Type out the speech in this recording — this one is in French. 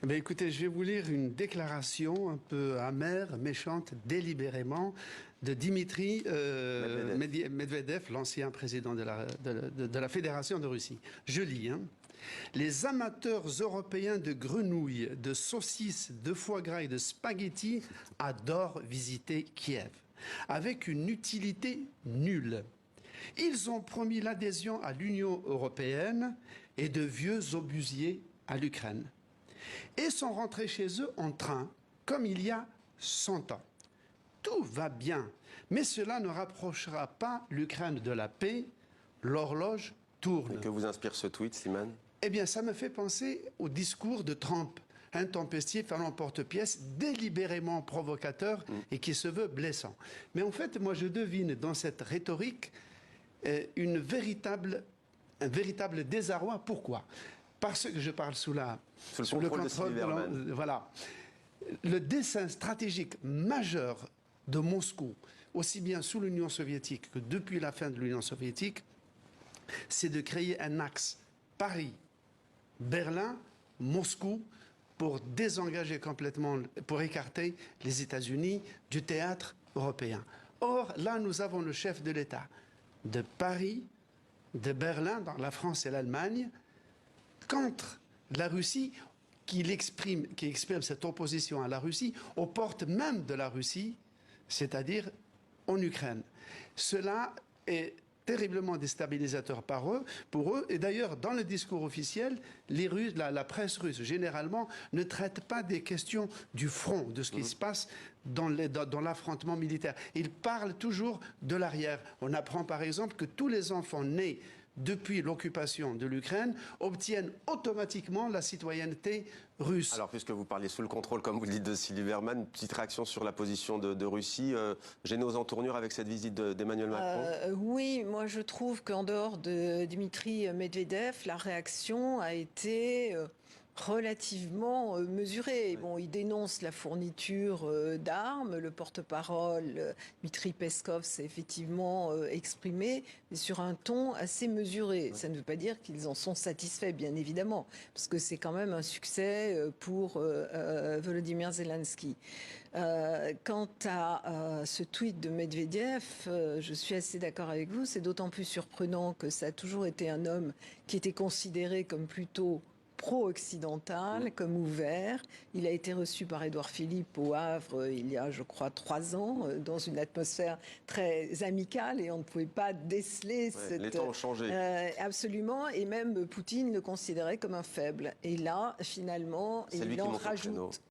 Écoutez, je vais vous lire une déclaration un peu amère, méchante, délibérément, de Dimitri Medvedev, l'ancien président de la Fédération de Russie. Je lis, hein. Les amateurs européens de grenouilles, de saucisses, de foie gras et de spaghettis adorent visiter Kiev, avec une utilité nulle. Ils ont promis l'adhésion à l'Union européenne et de vieux obusiers à l'Ukraine. Et sont rentrés chez eux en train, comme il y a 100 ans. Tout va bien, mais cela ne rapprochera pas l'Ukraine de la paix. L'horloge tourne. Et que vous inspire ce tweet, Simone? Eh bien, ça me fait penser au discours de Trump, intempestif, à l'emporte-pièce, délibérément provocateur et qui se veut blessant. Mais en fait, moi, je devine dans cette rhétorique un véritable désarroi. Pourquoi? Parce que je parle sous le contrôle de voilà. Le dessein stratégique majeur de Moscou, aussi bien sous l'Union soviétique que depuis la fin de l'Union soviétique, c'est de créer un axe Paris, Berlin, Moscou, pour désengager complètement, pour écarter les États-Unis du théâtre européen. Or, là, nous avons le chef de l'État de Paris, de Berlin, dans la France et l'Allemagne, contre la Russie, qui exprime cette opposition à la Russie aux portes même de la Russie, c'est-à-dire en Ukraine. Cela est terriblement déstabilisateur pour eux. Et d'ailleurs, dans le discours officiel, les Russes, la presse russe, généralement, ne traite pas des questions du front, de ce qui se passe dans l'affrontement militaire. Ils parlent toujours de l'arrière. On apprend par exemple que tous les enfants nés depuis l'occupation de l'Ukraine, obtiennent automatiquement la citoyenneté russe. Alors, puisque vous parliez sous le contrôle, comme vous le dites, de Sylvie Berman, petite réaction sur la position de Russie, gênée aux entournures avec cette visite d'Emmanuel Macron? Oui, moi je trouve qu'en dehors de Dimitri Medvedev, la réaction a été relativement mesurée. Bon, il dénonce la fourniture d'armes. Le porte-parole, Dmitri Peskov, s'est effectivement exprimé, mais sur un ton assez mesuré. Ça ne veut pas dire qu'ils en sont satisfaits, bien évidemment, parce que c'est quand même un succès pour Volodymyr Zelensky. Quant à ce tweet de Medvedev, je suis assez d'accord avec vous. C'est d'autant plus surprenant que ça a toujours été un homme qui était considéré comme plutôt pro-occidental, comme ouvert. Il a été reçu par Édouard Philippe au Havre il y a, je crois, 3 ans, dans une atmosphère très amicale, et on ne pouvait pas déceler cette... Les temps ont changé. Absolument, et même Poutine le considérait comme un faible. Et là, finalement, il en rajoute.